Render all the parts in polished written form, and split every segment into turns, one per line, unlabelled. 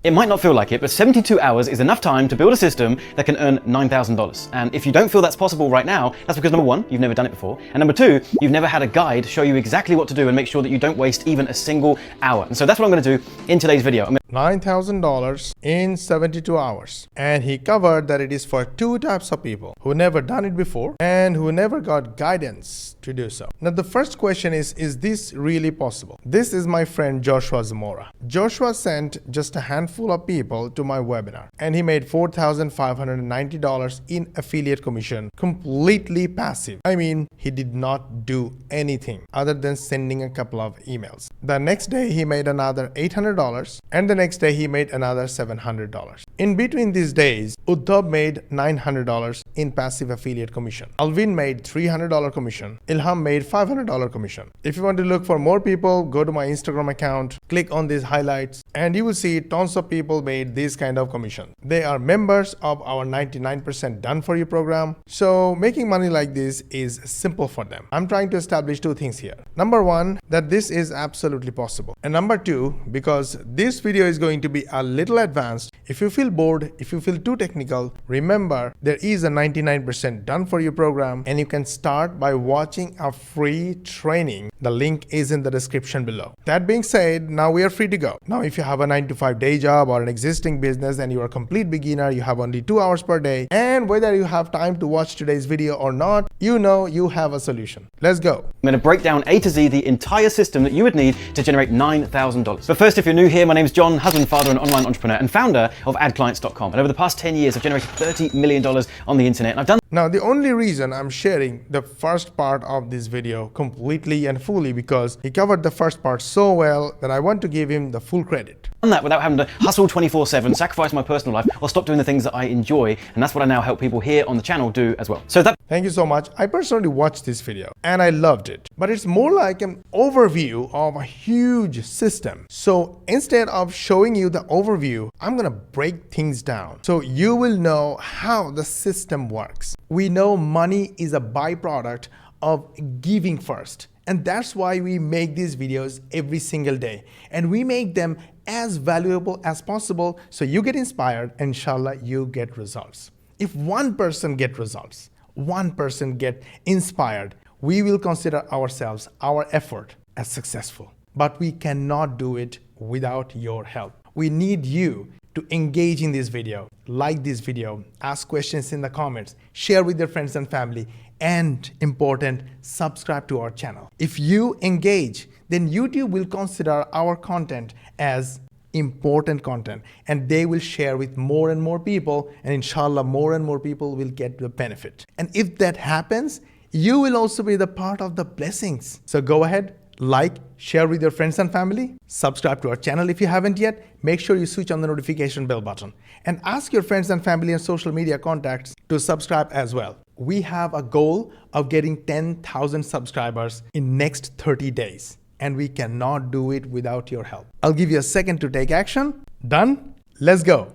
It might not feel like it, but 72 hours is enough time to build a system that can earn $9,000. And if you don't feel that's possible right now, that's because number one, you've never done it before. And number two, you've never had a guide show you exactly what to do and make sure that you don't waste even a single hour. And so that's what I'm going to do in today's video.
$9,000 in 72 hours. And he covered that it is for two types of people who never done it before and who never got guidance to do so. Now, the first question is this really possible? This is my friend Joshua Zamora. Joshua sent just a handful of people to my webinar and he made $4,590 in affiliate commission, completely passive. I mean, he did not do anything other than sending a couple of emails. The next day he made another $800 and the next day he made another $700. In between these days, Uddhav made $900 in passive affiliate commission. Alvin made $300 commission. Ilham made $500 commission. If you want to look for more people, go to my Instagram account, click on these highlights, and you will see tons of people made this kind of commission. They are members of our 99% done for you program. So making money like this is simple for them. I'm trying to establish two things here. Number one, that this is absolutely possible. And number two, because this video is going to be a little advanced, if you feel bored, if you feel too technical, remember there is a 99% done for you program and you can start by watching a free training. The link is in the description below. That being said, now we are free to go. Now, if you have a 9-to-5 day job or an existing business and you are a complete beginner, you have only 2 hours per day, and whether you have time to watch today's video or not, you know you have a solution. Let's go.
I'm going to break down A to Z the entire system that you would need to generate $9,000. But first, if you're new here, my name is John, husband, father, and online entrepreneur and founder of AdClients.com. And over the past 10 years, I've generated $30 million on the internet. And I've done
Now, the only reason I'm sharing the first part of this video completely and fully because he covered the first part so well that I want to give him the full credit.
that without having to hustle 24/7, sacrifice my personal life, or stop doing the things that I enjoy. And that's what I now help people here on the channel do as well. So
Thank you so much. I personally watched this video and I loved it, but it's more like an overview of a huge system. So instead of showing you the overview, I'm going to break things down so you will know how the system works. We know money is a byproduct of giving first. And that's why we make these videos every single day. And we make them as valuable as possible so you get inspired and inshallah you get results. If one person get results, one person get inspired, we will consider ourselves, our effort as successful. But we cannot do it without your help. We need you to engage in this video, like this video, ask questions in the comments, share with your friends and family, and important, subscribe to our channel. If you engage, then YouTube will consider our content as important content and they will share with more and more people, and inshallah more and more people will get the benefit. And if that happens, you will also be the part of the blessings. So go ahead, like, share with your friends and family, subscribe to our channel if you haven't yet, make sure you switch on the notification bell button, and ask your friends and family and social media contacts to subscribe as well. We have a goal of getting 10,000 subscribers in next 30 days. And we cannot do it without your help. I'll give you a second to take action. Done? Let's go.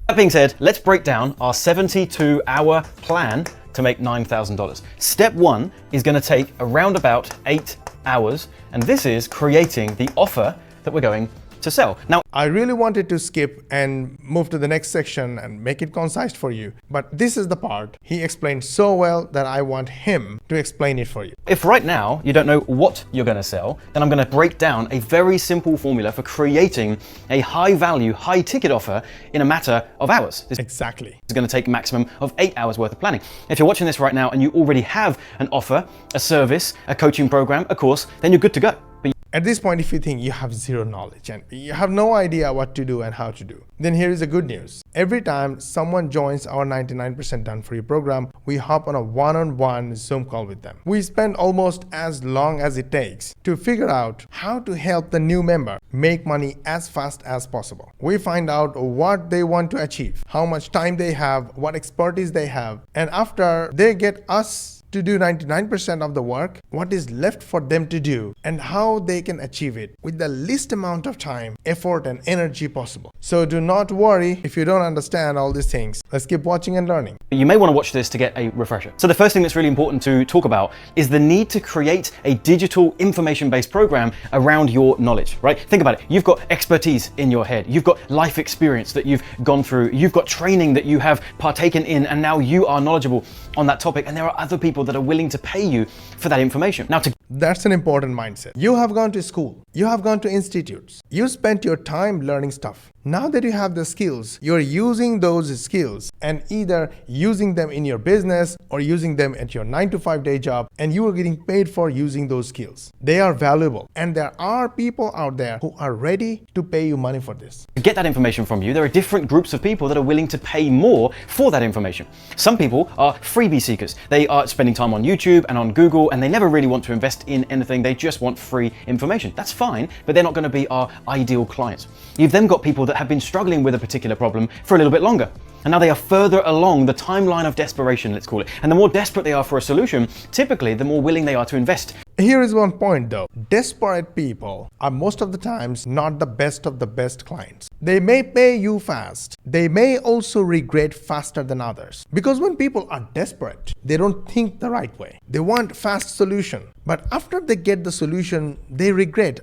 that being said, let's break down our 72-hour plan to make $9,000. Step one is going to take around about 8 hours, and this is creating the offer that we're going to sell. Now,
I really wanted to skip and move to the next section and make it concise for you, but this is the part he explained so well that I want him to explain it for you.
if right now you don't know what you're going to sell, then I'm going to break down a very simple formula for creating a high value, high ticket offer in a matter of hours. This
Exactly.
is going to take a maximum of 8 hours worth of planning. If you're watching this right now and you already have an offer, a service, a coaching program, a course, then you're good to go. But
At this point, if you think you have zero knowledge and you have no idea what to do and how to do, then here is the good news. Every time someone joins our 99% Done For You program, we hop on a one-on-one Zoom call with them. We spend almost as long as it takes to figure out how to help the new member make money as fast as possible. We find out what they want to achieve, how much time they have, what expertise they have, and after they get us to do 99% of the work, what is left for them to do, and how they can achieve it with the least amount of time, effort, and energy possible. So do not worry if you don't understand all these things. Let's keep watching and learning.
You may want to watch this to get a refresher. So the first thing that's really important to talk about is the need to create a digital information-based program around your knowledge, right? Think about it. You've got expertise in your head. You've got life experience that you've gone through. You've got training that you have partaken in, and now you are knowledgeable on that topic. And there are other people that are willing to pay you for that information. Now,
that's an important mindset. You have gone to school. You have gone to institutes. You spent your time learning stuff. Now that you have the skills, you're using those skills and either using them in your business or using them at your 9-to-5 day job, and you are getting paid for using those skills. They are valuable, and there are people out there who are ready to pay you money for this.
To get that information from you, there are different groups of people that are willing to pay more for that information. Some people are freebie seekers. They are spending time on YouTube and on Google, and they never really want to invest in anything. They just want free information. That's fine, but they're not going to be our ideal clients. You've then got people that have been struggling with a particular problem for a little bit longer. And now they are further along the timeline of desperation, let's call it. And the more desperate they are for a solution, typically the more willing they are to invest.
Here is one point though. Desperate people are most of the times not the best of the best clients. They may pay you fast. They may also regret faster than others. Because when people are desperate, they don't think the right way. They want fast solution. But after they get the solution, they regret,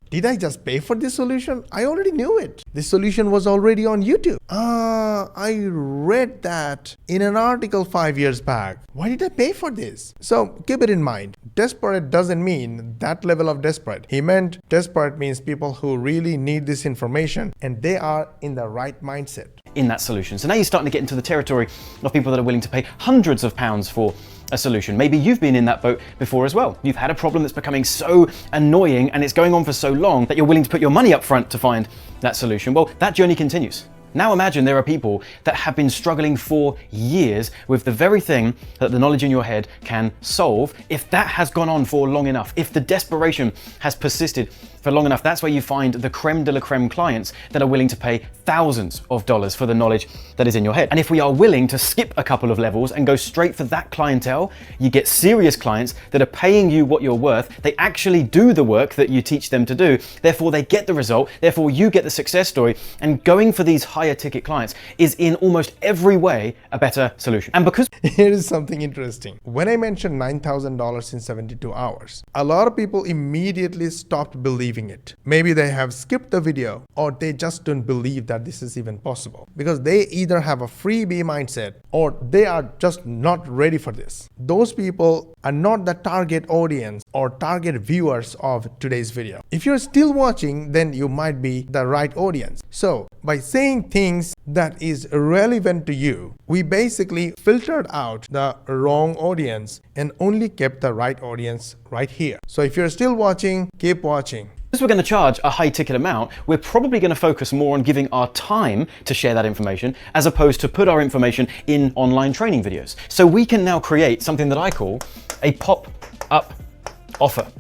did I just pay for this solution? I already knew it. This solution was already on YouTube. I read that in an article 5 years back. Why did I pay for this? So keep it in mind. Desperate doesn't mean that level of desperate. He meant desperate means people who really need this information and they are in the right mindset.
In that solution. So now you're starting to get into the territory of people that are willing to pay hundreds of pounds for a solution. Maybe you've been in that boat before as well. You've had a problem that's becoming so annoying and it's going on for so long that you're willing to put your money up front to find that solution. Well, that journey continues. Now imagine there are people that have been struggling for years with the very thing that the knowledge in your head can solve. If that has gone on for long enough, if the desperation has persisted for long enough, that's where you find the creme de la creme clients that are willing to pay thousands of dollars for the knowledge that is in your head. And if we are willing to skip a couple of levels and go straight for that clientele, you get serious clients that are paying you what you're worth. They actually do the work that you teach them to do. Therefore, they get the result. Therefore, you get the success story. And going for these higher ticket clients is in almost every way a better solution. And because
here is something interesting. When I mentioned $9,000 in 72 hours, a lot of people immediately stopped believing it. Maybe they have skipped the video or they just don't believe that this is even possible because they either have a freebie mindset or they are just not ready for this. Those people are not the target audience or target viewers of today's video. If you're still watching, then you might be the right audience. So by saying things that is relevant to you, we basically filtered out the wrong audience and only kept the right audience right here. So if you're still watching, keep watching.
Because we're going to charge a high ticket amount, we're probably going to focus more on giving our time to share that information as opposed to put our information in online training videos. So we can now create something that I call a pop-up offer.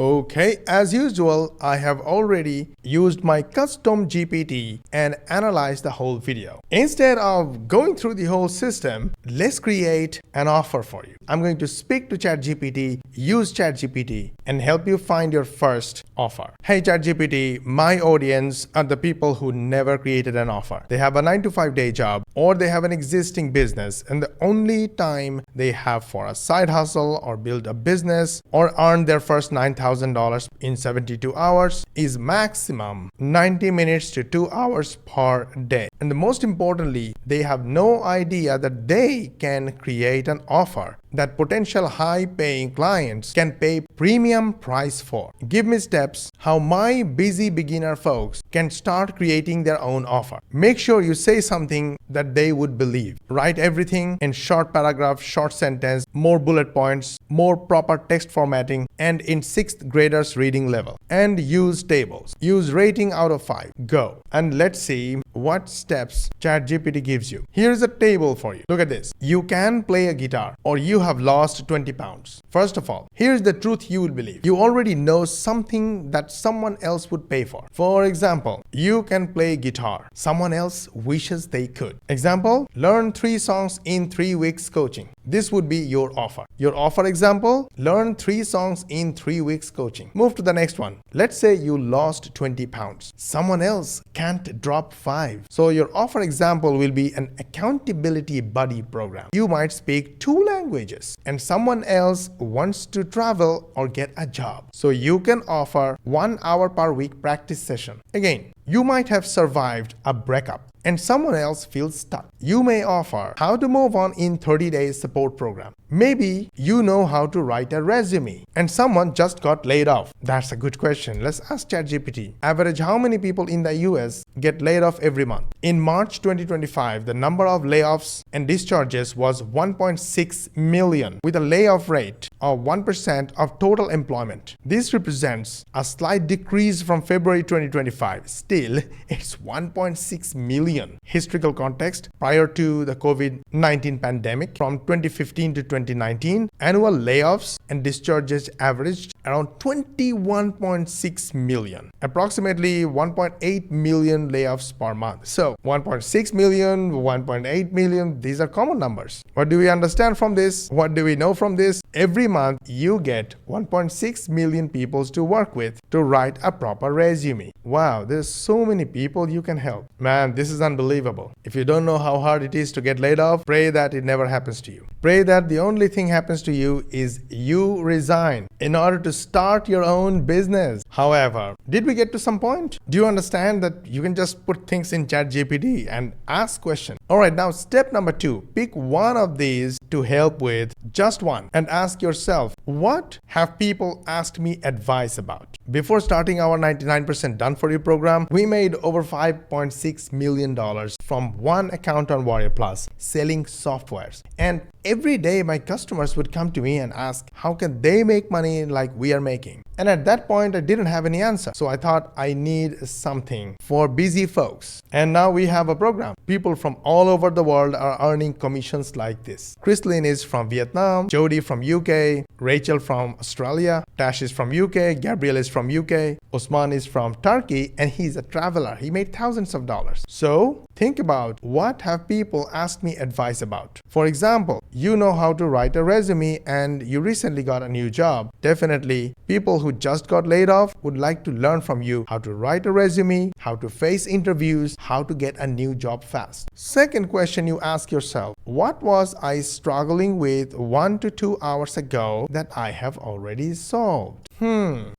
Okay, as usual, I have already used my custom GPT and analyzed the whole video. Instead of going through the whole system, let's create an offer for you. I'm going to speak to ChatGPT, use ChatGPT, and help you find your first offer. Hey ChatGPT, my audience are the people who never created an offer. They have a 9-to-5 day job or they have an existing business, and the only time they have for a side hustle or build a business or earn their first $9,000 in 72 hours is maximum 90 minutes to 2 hours per day. And the most importantly, they have no idea that they can create an offer that potential high-paying clients can pay premium price for. Give me steps how my busy beginner folks can start creating their own offer. Make sure you say something that they would believe. Write everything in short paragraph, short sentence, more bullet points, more proper text formatting, and in 6th graders reading level. And use tables. Use rating out of 5. Go. And let's see what steps ChatGPT gives you. Here's a table for you. Look at this. You can play a guitar or you have lost 20 pounds. First of all, here's the truth you will believe. You already know something that someone else would pay for. For example, you can play guitar. Someone else wishes they could. Example, learn 3 songs in 3 weeks coaching. This would be your offer. Your offer example, learn 3 songs in 3 weeks coaching. Move to the next one. Let's say you lost 20 pounds. Someone else can't drop 5. So your offer example will be an accountability buddy program. You might speak 2 languages and someone else wants to travel or get a job. So you can offer 1 hour per week practice session. Again, you might have survived a breakup and someone else feels stuck. You may offer how to move on in 30 days support program. Maybe you know how to write a resume and someone just got laid off. That's a good question. Let's ask ChatGPT. Average how many people in the US get laid off every month? In March 2025, the number of layoffs and discharges was 1.6 million with a layoff rate of 1% of total employment. This represents a slight decrease from February 2025. Still, it's 1.6 million. Historical context, prior to the COVID-19 pandemic, from 2015 to 2019, annual layoffs and discharges averaged around 21.6 million, approximately 1.8 million layoffs per month. So 1.6 million, 1.8 million, these are common numbers. What do we understand from this? What do we know from this? Every month you get 1.6 million people to work with to write a proper resume. Wow, there's so many people you can help. Man, this is unbelievable. If you don't know how hard it is to get laid off, pray that it never happens to you. Pray that the only thing happens to you is you resign in order to start your own business. However, did we get to some point? Do you understand that you can just put things in ChatGPT and ask questions? Alright, now step number 2. Pick one of these to help with, just one, and ask yourself, what have people asked me advice about? Before starting our 99% Done For You program, we made over $5.6 million from one account on Warrior Plus selling softwares. And every day my customers would come to me and ask how can they make money like we are making. And at that point I didn't have any answer. So I thought I need something for busy folks. And now we have a program. People from all over the world are earning commissions like this. Christine is from Vietnam, Jody from UK, Rachel from Australia, Tash is from UK, Gabriel is from UK, Osman is from Turkey, and he's a traveler. He made thousands of dollars. So think about what have people asked me advice about. For example, you know how to write a resume and you recently got a new job. Definitely, people who just got laid off would like to learn from you how to write a resume, how to face interviews, how to get a new job fast. Second question you ask yourself, what was I struggling with 1 to 2 hours ago that I have already solved?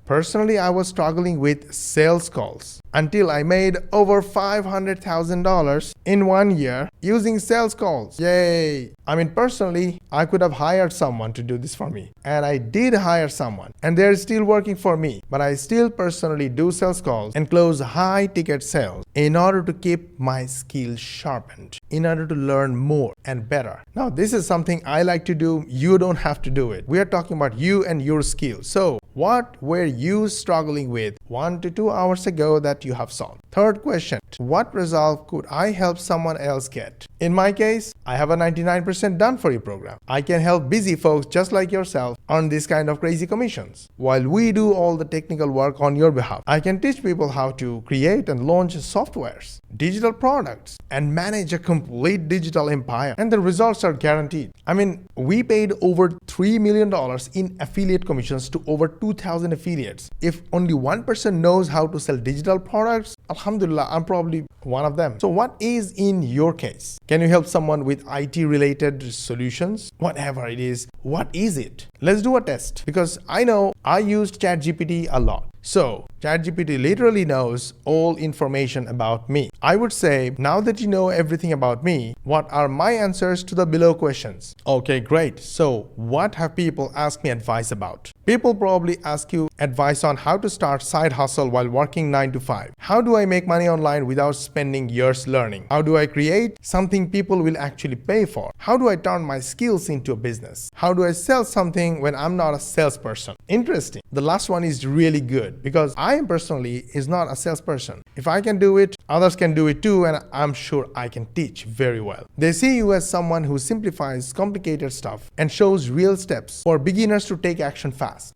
Personally, I was struggling with sales calls until I made over $500,000 in 1 year using sales calls. Yay! I mean, personally, I could have hired someone to do this for me. And I did hire someone and they're still working for me. But I still personally do sales calls and close high ticket sales in order to keep my skills sharpened, in order to learn more and better. Now, this is something I like to do. You don't have to do it. We are talking about you and your skills. So, what were you struggling with 1 to 2 hours ago that you have solved? Third question, what result could I help someone else get? In my case, I have a 99% Done For You program. I can help busy folks just like yourself earn this kind of crazy commissions. While we do all the technical work on your behalf, I can teach people how to create and launch softwares, digital products, and manage a complete digital empire. And the results are guaranteed. I mean, we paid over $3 million in affiliate commissions to over 2,000 affiliates. If only 1% knows how to sell digital products, Alhamdulillah, I'm probably one of them. So what is in your case? Can you help someone with IT related solutions? Whatever it is, what is it? Let's do a test because I know I used ChatGPT a lot. So ChatGPT literally knows all information about me. I would say, now that you know everything about me, what are my answers to the below questions? Okay, great. So what have people asked me advice about? People probably ask you advice on how to start side hustle while working 9 to 5. How do I make money online without spending years learning? How do I create something people will actually pay for? How do I turn my skills into a business? How do I sell something when I'm not a salesperson? Interesting. The last one is really good because I am personally is not a salesperson. If I can do it, others can do it too, and I'm sure I can teach very well. They see you as someone who simplifies complicated stuff and shows real steps for beginners to take action fast.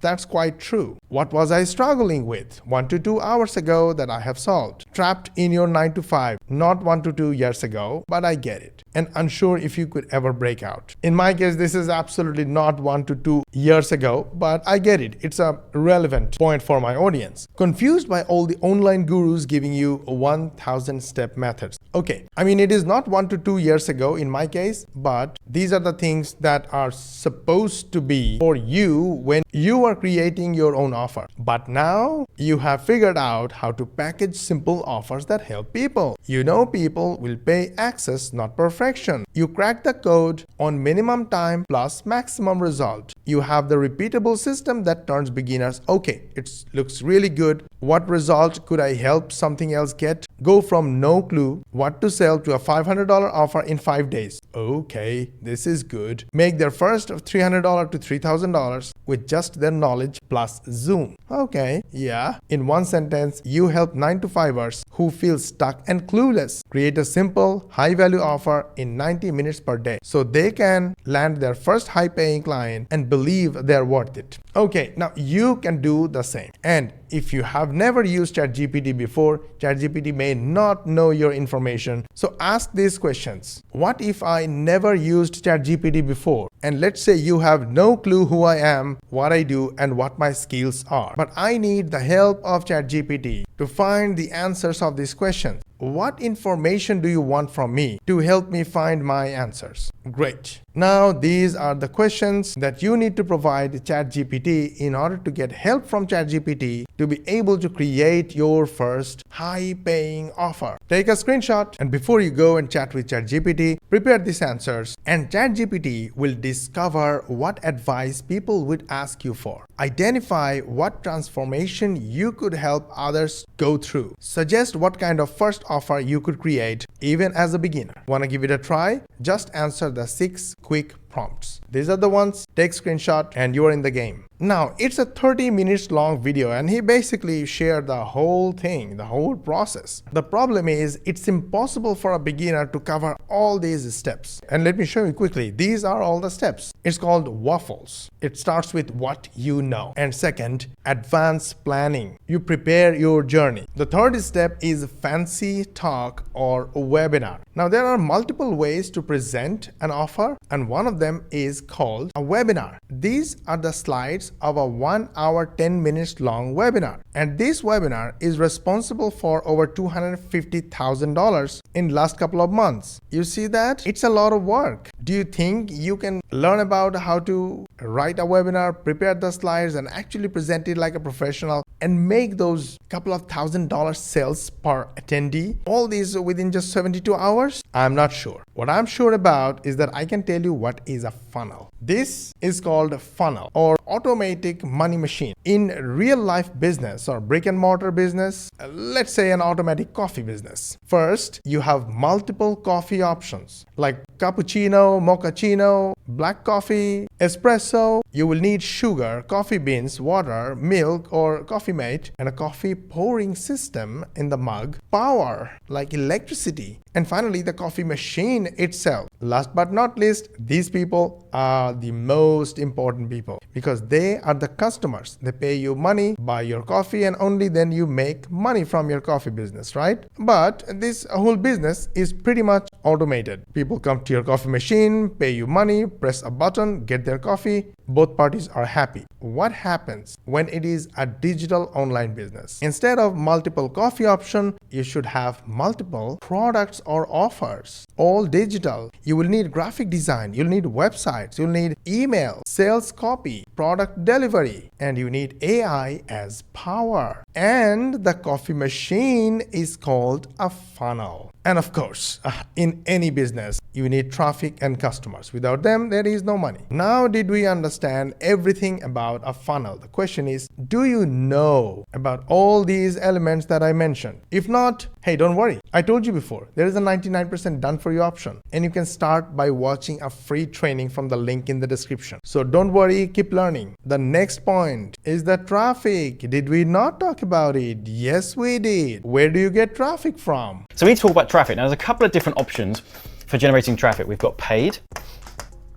That's quite true. What was I struggling with 1 to 2 hours ago that I have solved? Trapped in your 9 to 5, not 1 to 2 years ago, but I get it. And unsure if you could ever break out. In my case, this is absolutely not 1 to 2 years ago, but I get it. It's a relevant point for my audience. Confused by all the online gurus giving you 1000 step methods. Okay, I mean, it is not 1 to 2 years ago in my case, but these are the things that are supposed to be for you when you are creating your own offer. But now you have figured out how to package simple offers that help people. You know people will pay access, not perfection. You crack the code on minimum time plus maximum result. You have the repeatable system that turns beginners, okay, it looks really good. What result could I help something else get? Go from no clue what to sell to a $500 offer in 5 days. Okay, this is good. Make their first $300 to $3,000 with just their knowledge plus Zoom. Okay, yeah. In one sentence, you help 9 to 5ers who feel stuck and clueless create a simple, high-value offer in 90 minutes per day so they can land their first high-paying client and believe they're worth it. Okay, now you can do the same. And if you have never used ChatGPT before, ChatGPT may not know your information. So ask these questions. What if I never used ChatGPT before? And let's say you have no clue who I am, what I do, and what my skills are. But I need the help of ChatGPT to find the answers of these questions. What information do you want from me to help me find my answers? Great. Now these are the questions that you need to provide ChatGPT in order to get help from ChatGPT to be able to create your first high-paying offer. Take a screenshot, and before you go and chat with ChatGPT, prepare these answers, and ChatGPT will discover what advice people would ask you for. Identify what transformation you could help others go through. Suggest what kind of first offer you could create even as a beginner. Want to give it a try? Just answer the 6 quick prompts. These are the ones. Take screenshot and you are in the game. Now, it's a 30 minutes long video and he basically shared the whole thing, the whole process. The problem is it's impossible for a beginner to cover all these steps. And let me show you quickly. These are all the steps. It's called waffles. It starts with what you know. And second, advanced planning. You prepare your journey. The third step is fancy talk or webinar. Now, there are multiple ways to present an offer, and one of them is called a webinar. These are the slides of a 1 hour 10 minutes long webinar, and this webinar is responsible for over $250,000 in last couple of months. You see that? It's a lot of work. Do you think you can learn about how to write a webinar, prepare the slides, and actually present it like a professional and make those couple of $1,000 sales per attendee? All these within just 72 hours? I'm not sure. What I'm sure about is that I can tell you what is a funnel. This is called a funnel or automatic money machine. In real life business or brick and mortar business, let's say an automatic coffee business. First, you have multiple coffee options like cappuccino, mochaccino, black coffee, espresso. You will need sugar, coffee beans, water, milk or coffee mate, and a coffee pouring system in the mug, power like electricity, and finally the coffee machine itself. Last but not least, these people are the most important people because they are the customers. They pay you money, buy your coffee, and only then you make money from your coffee business, right? But this whole business is pretty much automated. People come to your coffee machine, pay you money, press a button, get their coffee. Both parties are happy. What happens when it is a digital online business? Instead of multiple coffee options, you should have multiple products or offers, all digital. You will need graphic design, you'll need websites, you'll need email, sales copy, product delivery, and you need AI as power. And the coffee machine is called a funnel. And of course, in in any business, you need traffic and customers. Without them, there is no money. Now, did we understand everything about a funnel? The question is, do you know about all these elements that I mentioned? If not, hey, don't worry. I told you before, there is a 99% done for you option, and you can start by watching a free training from the link in the description. So don't worry, keep learning. The next point is the traffic. Did we not talk about it? Yes, we did. Where do you get traffic from?
So we need to talk about traffic. Now, there's a couple of different options for generating traffic. We've got paid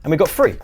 and we've got free.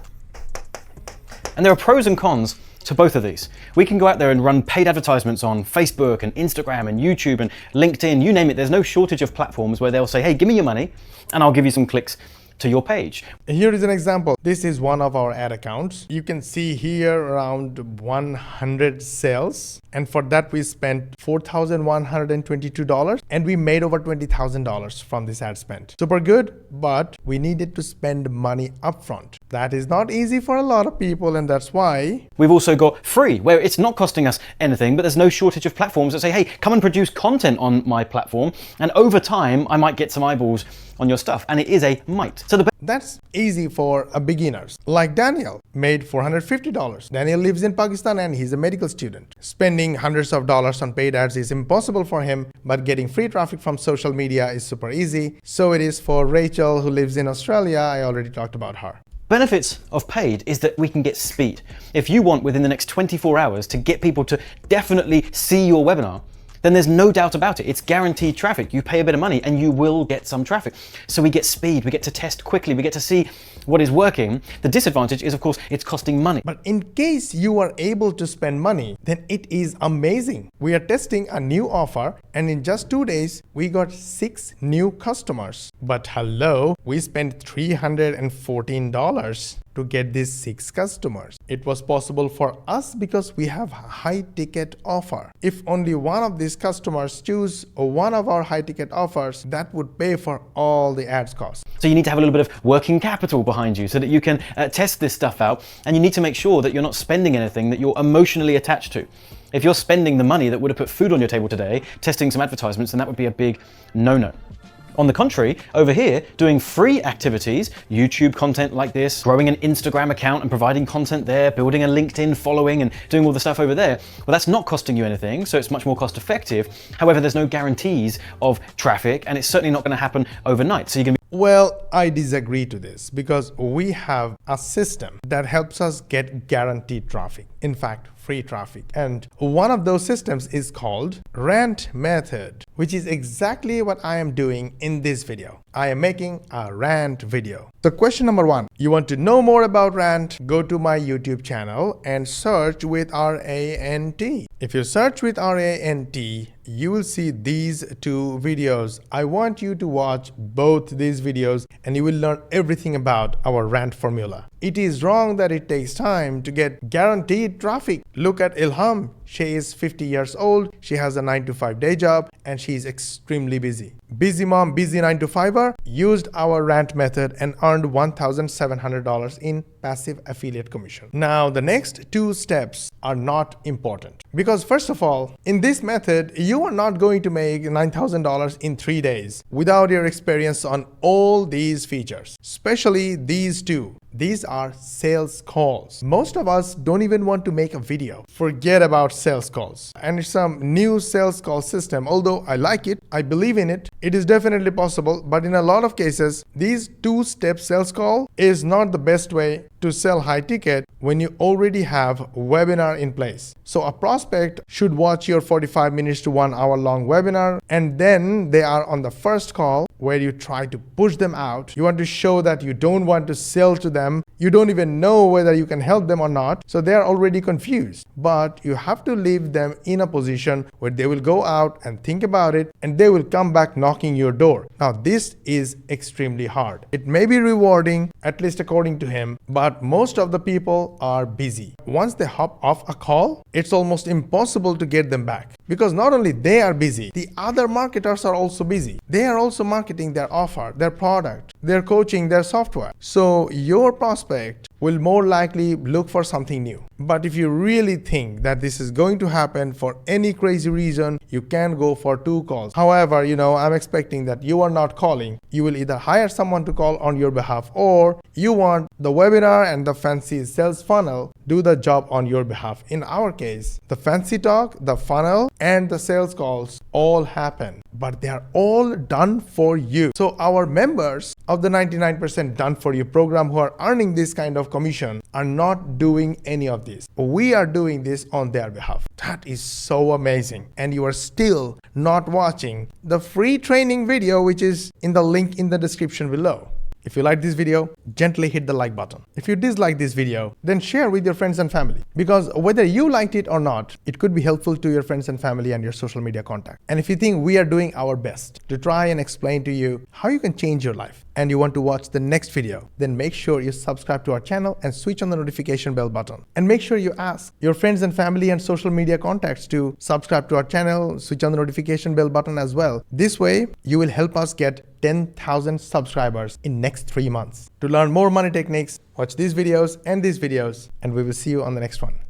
And there are pros and cons to both of these. We can go out there and run paid advertisements on Facebook and Instagram and YouTube and LinkedIn, you name it. There's no shortage of platforms where they'll say, hey, give me your money and I'll give you some clicks to your page.
Here is an example. This is one of our ad accounts. You can see here around 100 sales. And for that, we spent $4,122 and we made over $20,000 from this ad spend. Super good, but we needed to spend money upfront. That is not easy for a lot of people, and that's why
we've also got free, where it's not costing us anything, but there's no shortage of platforms that say, hey, come and produce content on my platform, and over time, I might get some eyeballs on your stuff, and it is a might. So
that's easy for a beginners. Like Daniel made $450. Daniel lives in Pakistan and he's a medical student. Spending hundreds of dollars on paid ads is impossible for him, but getting free traffic from social media is super easy. So it is for Rachel, who lives in Australia. I already talked about her.
Benefits of paid is that we can get speed. If you want within the next 24 hours to get people to definitely see your webinar, then there's no doubt about it. It's guaranteed traffic. You pay a bit of money and you will get some traffic. So we get speed, we get to test quickly, we get to see what is working. The disadvantage is, of course, it's costing money.
But in case you are able to spend money, then it is amazing. We are testing a new offer and in just 2 days, we got 6 new customers. But hello, we spent $314 to get these 6 customers. It was possible for us because we have a high ticket offer. If only one of these customers choose one of our high ticket offers, that would pay for all the ads costs.
So you need to have a little bit of working capital behind you so that you can test this stuff out, and you need to make sure that you're not spending anything that you're emotionally attached to. If you're spending the money that would have put food on your table today, testing some advertisements, then that would be a big no-no. On the contrary, over here, doing free activities, YouTube content like this, growing an Instagram account and providing content there, building a LinkedIn following and doing all the stuff over there, well, that's not costing you anything, so it's much more cost effective. However, there's no guarantees of traffic, and it's certainly not going to happen overnight. So you can
Well, I disagree to this because we have a system that helps us get guaranteed traffic. In fact, free traffic. And one of those systems is called rant method, which is exactly what I am doing in this video. I am making a rant video. So question number 1, you want to know more about rant? Go to my YouTube channel and search with RANT. If you search with RANT, you will see these 2 videos. I want you to watch both these videos and you will learn everything about our rant formula. It is wrong that it takes time to get guaranteed traffic. Look at Ilham. She is 50 years old. She has a 9-to-5 day job and she is extremely busy. Busy mom, busy 9-to-5er used our rant method and earned $1,700 in passive affiliate commission. Now, the next 2 steps are not important because first of all, in this method, you are not going to make $9,000 in 3 days without your experience on all these features, especially these 2. These are sales calls. Most of us don't even want to make a video. Forget about sales calls. And it's some new sales call system. Although I like it, I believe in it, it is definitely possible. But in a lot of cases, these 2-step sales call is not the best way to sell high ticket when you already have a webinar in place. So a prospect should watch your 45 minutes to 1 hour long webinar, and then they are on the first call where you try to push them out. You want to show that you don't want to sell to them. You don't even know whether you can help them or not. So they are already confused. But you have to leave them in a position where they will go out and think about it and they will come back knocking your door. Now this is extremely hard. It may be rewarding, at least according to him, but most of the people are busy. Once they hop off a call, it's almost impossible to get them back because not only they are busy, the other marketers are also busy. They are also marketing their offer, their product. their coaching, their software. So your prospect will more likely look for something new. But if you really think that this is going to happen for any crazy reason, you can go for 2 calls. However, I'm expecting that you are not calling. You will either hire someone to call on your behalf, or you want the webinar and the fancy sales funnel do the job on your behalf. In our case, the fancy talk, the funnel, and the sales calls all happen, but they are all done for you. So our members of the 99% done for you program who are earning this kind of commission are not doing any of this. We are doing this on their behalf. That is so amazing. And you are still not watching the free training video, which is in the link in the description below. If you like this video, gently hit the like button. If you dislike this video, then share with your friends and family. Because whether you liked it or not, it could be helpful to your friends and family and your social media contact. And if you think we are doing our best to try and explain to you how you can change your life, and you want to watch the next video, then make sure you subscribe to our channel and switch on the notification bell button. And make sure you ask your friends and family and social media contacts to subscribe to our channel, switch on the notification bell button as well. This way, you will help us get 10,000 subscribers in next 3 months. To learn more money techniques, watch these videos, and we will see you on the next one.